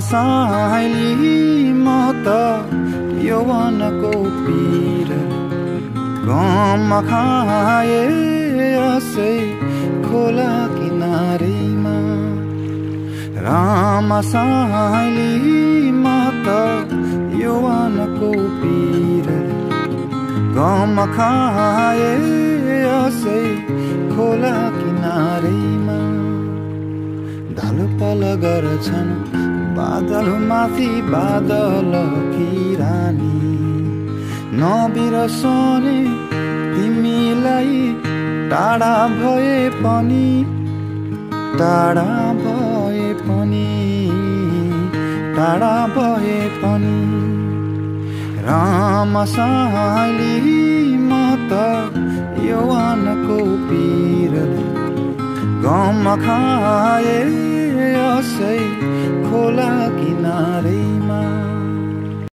साइली म त यौवनको पीर गम खाए असै खोला किनारेमा राम साइली म त यौवनको पीर गम खाए असै खोला किनारेमा ढलपल गर्छन् बादल माथि बादल कि रानी नबिरसने तिमीलाई टाढा भए पनि टाढा भए पनि टाढा भए पनि राम साइली म त यौवनको पीरले गम खाए असै खोला किनारे